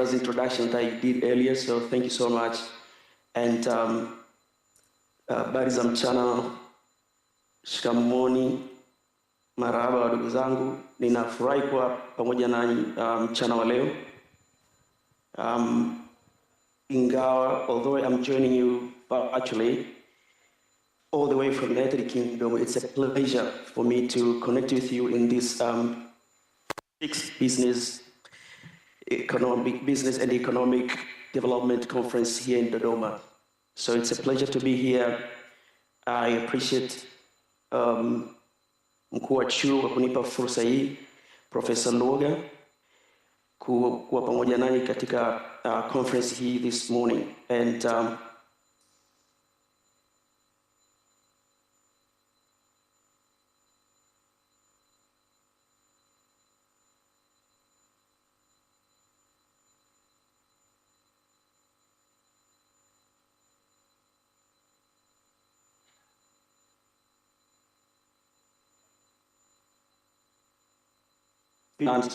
generous introduction that you did earlier, so thank you so much. And habari za mchana, shikamoni, marahaba wadugu zangu. Ninafurahi kuwa pamoja nanyi mchana wa leo. Ingawa, although I'm joining you virtually, all the way from the United Kingdom, it's a pleasure for me to connect with you in this sixth business and economic development conference here in Dodoma. So it's a pleasure to be here. I appreciate mkuu wa chuo kwa kunipa fursa hii, Professor Loga, kuwa pamoja nani katika conference hii this morning. And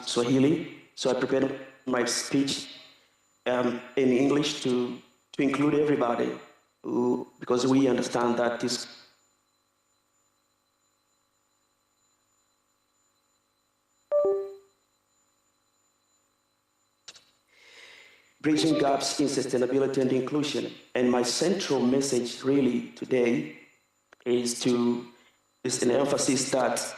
Swahili, so I prepared my speech in English to include everybody, because we understand that this bridging gaps in sustainability and inclusion. And my central message really today is an emphasis that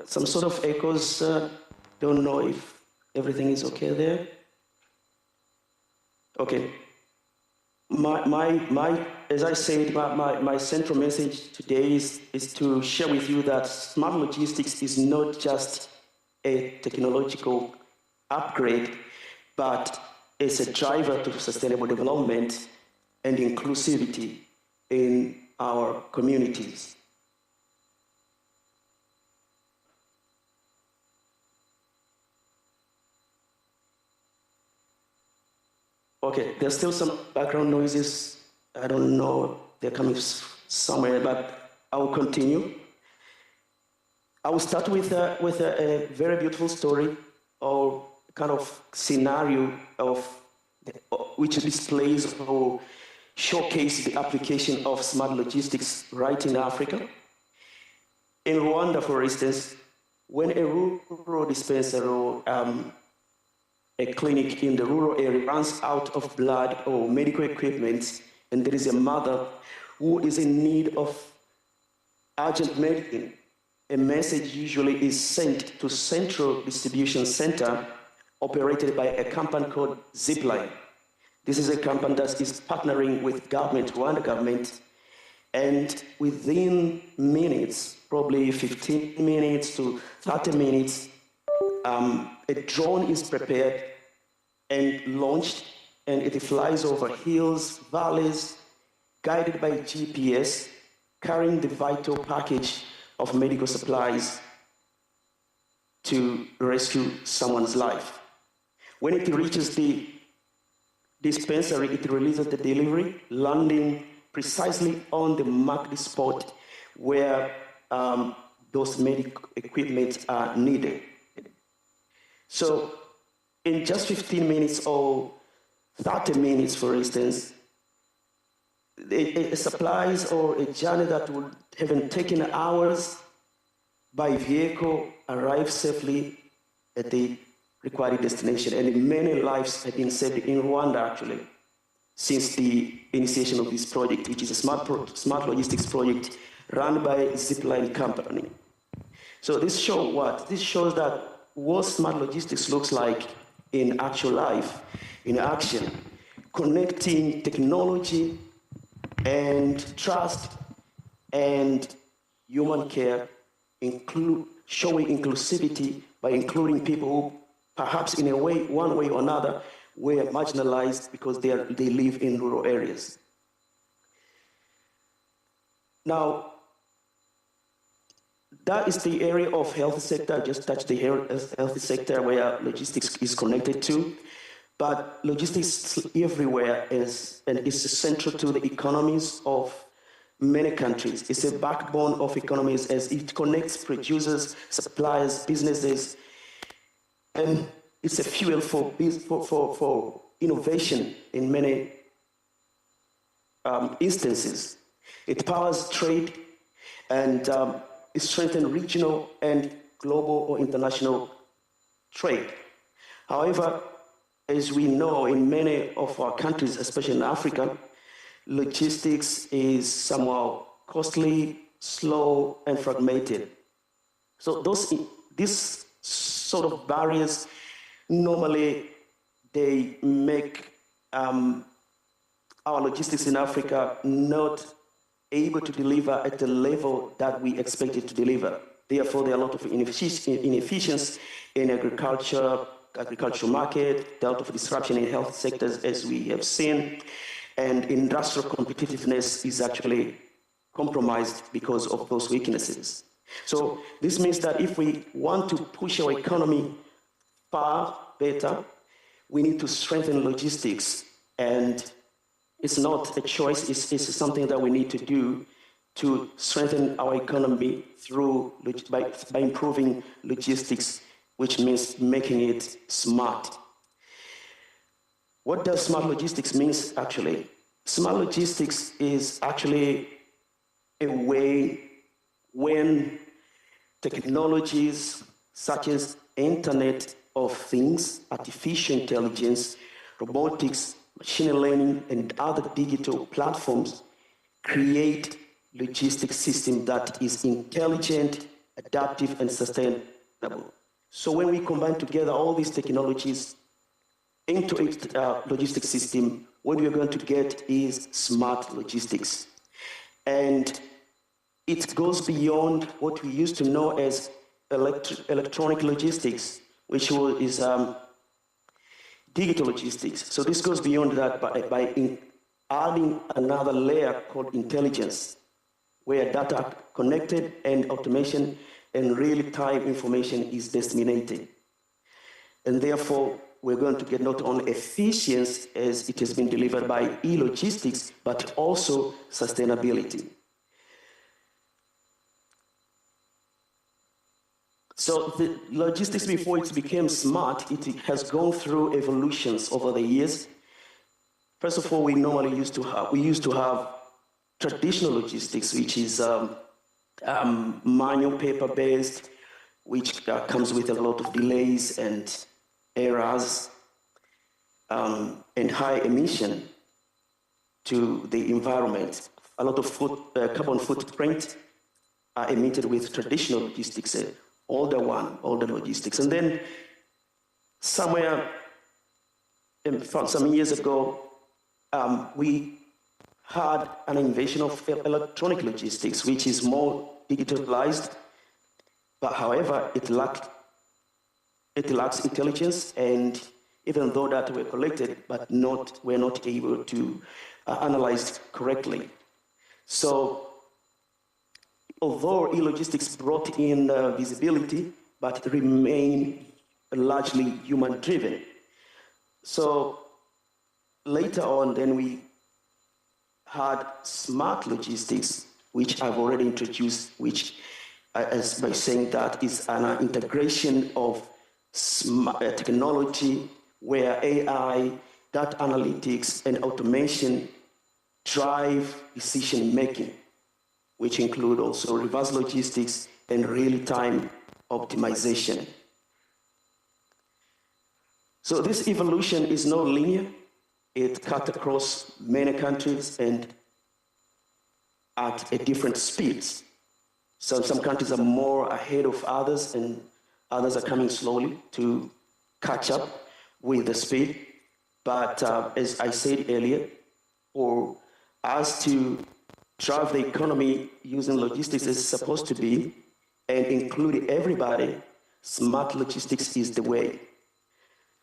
some sort of echoes, don't know if everything is okay there. Okay. As I said, my central message today is to share with you that smart logistics is not just a technological upgrade, but it's a driver to sustainable development and inclusivity in our communities. Okay, there's still some background noises. I don't know, they're coming somewhere, but I will continue. I will start with a very beautiful story or kind of scenario which displays or showcases the application of smart logistics right in Africa. In Rwanda, for instance, when a rural dispensary or a clinic in the rural area runs out of blood or medical equipment, and there is a mother who is in need of urgent medicine, a message usually is sent to Central Distribution Center operated by a company called Zipline. This is a company that is partnering with Rwanda government, and within minutes, probably 15 minutes to 30 minutes, a drone is prepared and launched, and it flies over hills, valleys, guided by GPS, carrying the vital package of medical supplies to rescue someone's life. When it reaches the dispensary, it releases the delivery, landing precisely on the marked spot where those medical equipment are needed. So in just 15 minutes or 30 minutes, for instance, a supplies or a journey that would have taken hours by vehicle arrive safely at the required destination. And many lives have been saved in Rwanda, actually, since the initiation of this project, which is a smart logistics project run by a Zipline company. So this shows what? This shows that what smart logistics looks like in actual life, in action, connecting technology and trust and human care, showing inclusivity by including people who perhaps in a way, one way or another, were marginalized because they live in rural areas. Now, that is the area of health sector. I just touched the health sector where logistics is connected to. but logistics everywhere is central to the economies of many countries. It's a backbone of economies as it connects producers, suppliers, businesses, and it's a fuel for innovation in many instances. It powers trade and it strengthens regional and global or international trade. However, as we know, in many of our countries, especially in Africa, logistics is somehow costly, slow, and fragmented. So these sort of barriers normally they make our logistics in Africa not able to deliver at the level that we expect it to deliver. Therefore, there are a lot of inefficiencies in agricultural market, there are a lot of disruption in health sectors as we have seen, and industrial competitiveness is actually compromised because of those weaknesses. So this means that if we want to push our economy far better, we need to strengthen logistics, and it's not a choice, it's something that we need to do to strengthen our economy by improving logistics, which means making it smart. What does smart logistics mean actually? Smart logistics is actually a way when technologies such as Internet of Things, artificial intelligence, robotics, machine learning, and other digital platforms create logistics system that is intelligent, adaptive, and sustainable. So when we combine together all these technologies into a logistics system, what we are going to get is smart logistics. And it goes beyond what we used to know as electronic logistics, which is digital logistics. So this goes beyond that by adding another layer called intelligence, where data are connected and automation and real-time information is disseminated. And therefore, we're going to get not only efficiency as it has been delivered by e-logistics, but also sustainability. So the logistics, before it became smart, it has gone through evolutions over the years. First of all, we used to have traditional logistics, which is manual paper-based, which comes with a lot of delays and errors and high emission to the environment. A lot of carbon footprint are emitted with traditional logistics, older logistics. And then somewhere some years ago, we had an invasion of electronic logistics, which is more digitalized, but however, it lacks intelligence, and even though that were collected, but we're not able to analyze correctly. So, although e-logistics brought in visibility, but it remained largely human-driven. So later on, then we had smart logistics, which I've already introduced, which as by saying that is an integration of technology where AI, data analytics, and automation drive decision-making, which include also reverse logistics and real-time optimization. So this evolution is not linear. It cut across many countries and at a different speeds. So some countries are more ahead of others, and others are coming slowly to catch up with the speed. But as I said earlier, for us to drive the economy using logistics is supposed to be, and include everybody, smart logistics is the way.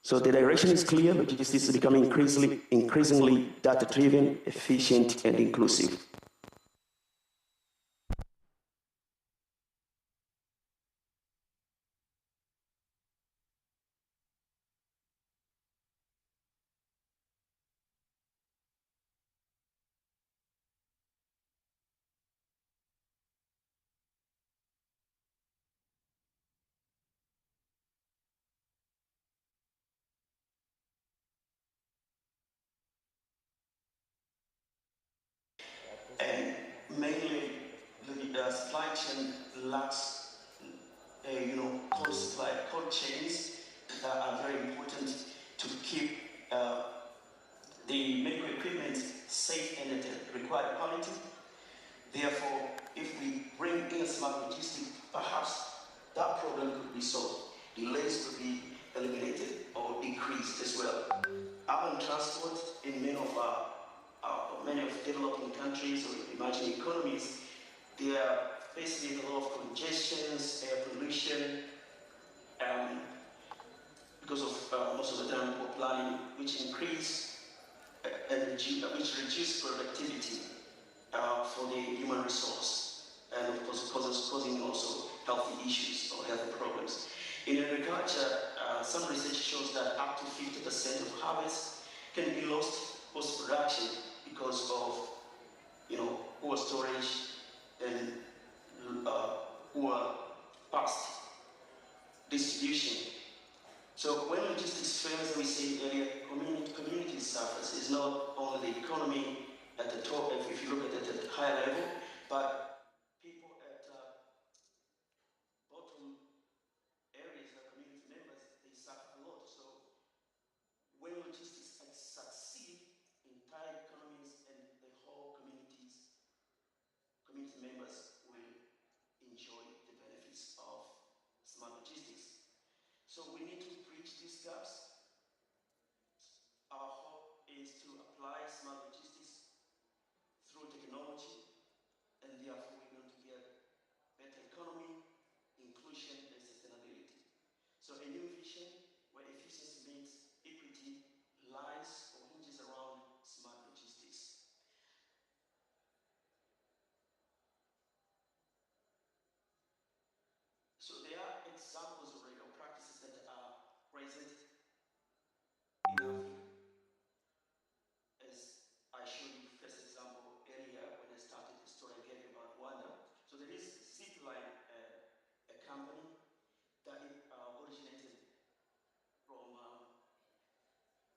So the direction is clear. Logistics is becoming increasingly data-driven, efficient, and inclusive. mainly the supply chain lacks, cold chains that are very important to keep the medical equipment safe and at the required quality. Therefore, if we bring in smart logistics, perhaps that problem could be solved. Delays could be eliminated or decreased as well. Urban transport in many of developing countries or emerging economies, they are facing a lot of congestions, air pollution, because of most of the time poor planning, which increase which reduce productivity for the human resource, and of course causing also healthy issues or health problems. In agriculture, some research shows that up to 50% of harvest can be lost post-production because of poor storage and poor past distribution. So when logistics fails, as we said earlier, community suffers. It's not only the economy at the top, if you look at it at a higher level, but people at bottom areas, the community members, they suffer a lot. So when logistics succeed, entire economies and the whole community members will enjoy the benefits of smart logistics. So we need to bridge these gaps. Our hope is to apply smart logistics through technology, and therefore we're going to get better economy, inclusion, and sustainability. So a new vision where efficiency meets equity lies or hinges around smart logistics. So there are examples already of practices that are present in Africa. As I showed you first example earlier when I started the story I gave you about Rwanda. So there is Zipline, a company that originated from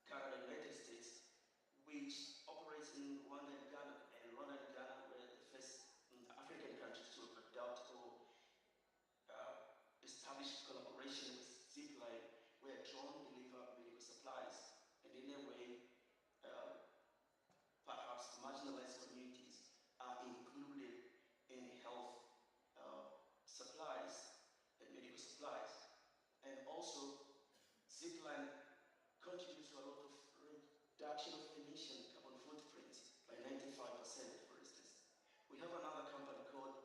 Canada, United States, which operates in Rwanda and Ghana. And Rwanda and Ghana were the first African countries to adopt or establish collaboration with Zipline, where drone deliver medical supplies. And in a way, perhaps marginalized communities are included in health supplies and medical supplies. And also, Zipline contributes to a lot of reduction of emission carbon footprint by 95%, for instance. We have another company called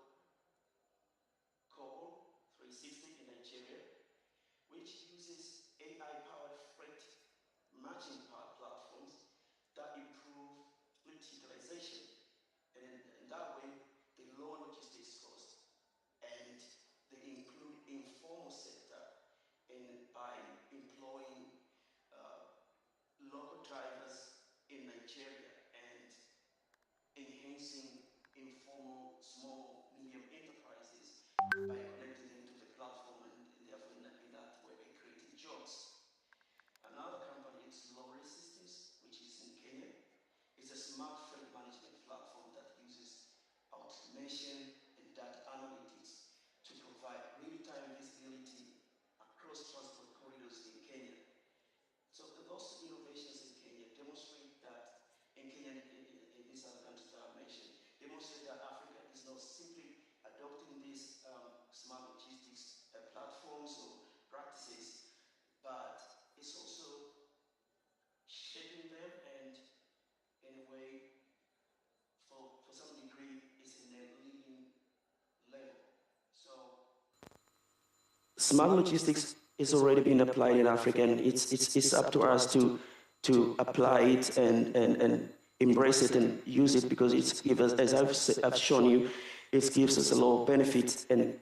COBO 360 in Nigeria, which uses AI-powered freight matching platforms that improve fleet utilization. And in that way, they lower logistics costs. And they include informal sector by employing local drivers in Nigeria and enhancing informal small medium enterprises by connecting them to the platform and therefore in that way creating jobs. Another company is Lorry Systems, which is in Kenya. It's a smart freight management platform that uses automation and data analytics to provide real-time visibility across transport corridors in Kenya. So those innovations in Kenya demonstrate that, in Kenya, in these other countries that I mentioned, demonstrate that Africa is not simply adopting these smart logistics platforms or practices, but it's also shaping them and, in a way, for some degree, is in a leading level. So, smart logistics is already being applied in Africa, and it's up to us to apply it and embrace it and use it, because it's gives us, as I've shown you, it gives us a lot of benefits, and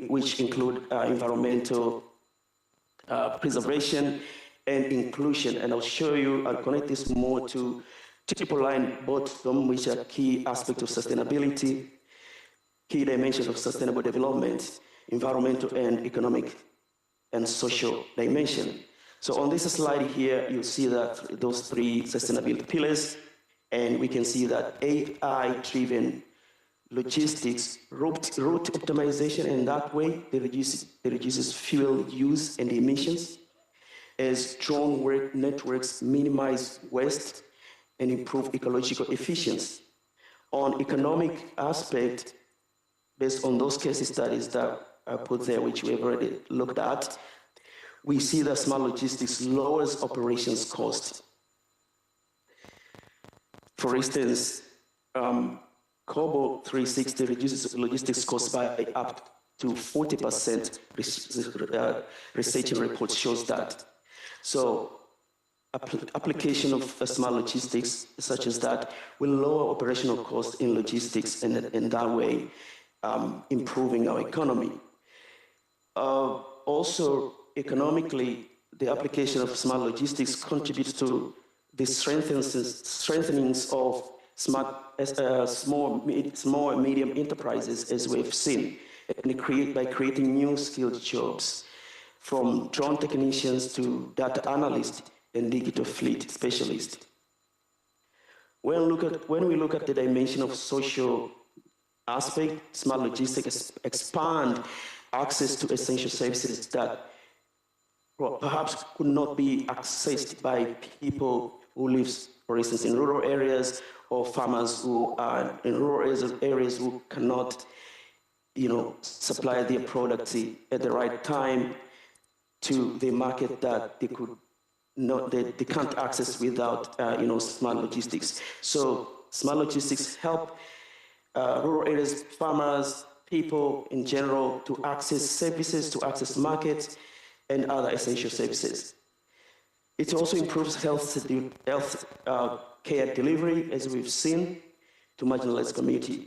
which include environmental preservation and inclusion. And I'll show you, I'll connect this more to triple line, both of them, which are key aspects of sustainability, key dimensions of sustainable development, environmental and economic and social dimension. So on this slide here, you'll see that those three sustainability pillars, and we can see that AI-driven logistics, route optimization, and that way they reduces fuel use and emissions, as drone networks minimize waste and improve ecological efficiency. On economic aspect, based on those case studies that I put there, which we have already looked at, we see that smart logistics lowers operations cost. For instance, COBO 360 reduces logistics costs by up to 40%. Research and reports shows that. So application of smart logistics such as that will lower operational costs in logistics, and in that way improving our economy. Also, economically, the application of smart logistics contributes to the strengthening of small and medium enterprises, as we've seen, and by creating new skilled jobs, from drone technicians to data analysts and digital fleet specialists. When we look at the dimension of social aspect, smart logistics expand access to essential services that perhaps could not be accessed by people who live, for instance, in rural areas, or farmers who are in rural areas who cannot, supply their products at the right time to the market that they can't access without, smart logistics. So smart logistics help rural areas, farmers, people in general to access services, to access markets and other essential services. It also improves health care delivery, as we've seen, to marginalized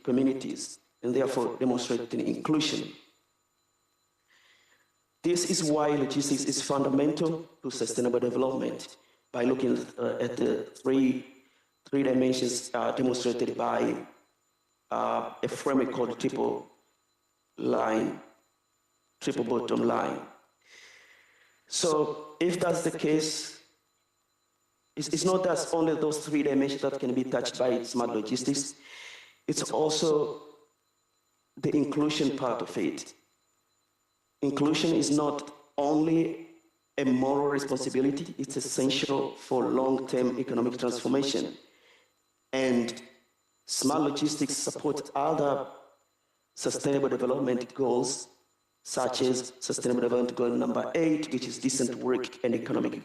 communities, and therefore demonstrating inclusion. This is why logistics is fundamental to sustainable development, by looking at the three dimensions demonstrated by a framework called triple bottom line. So if that's the case, it's not that only those three dimensions that can be touched by smart logistics, it's also the inclusion part of it. Inclusion is not only a moral responsibility, it's essential for long-term economic transformation. And smart logistics support other sustainable development goals, such as Sustainable Development Goal number 8, which is decent work and economic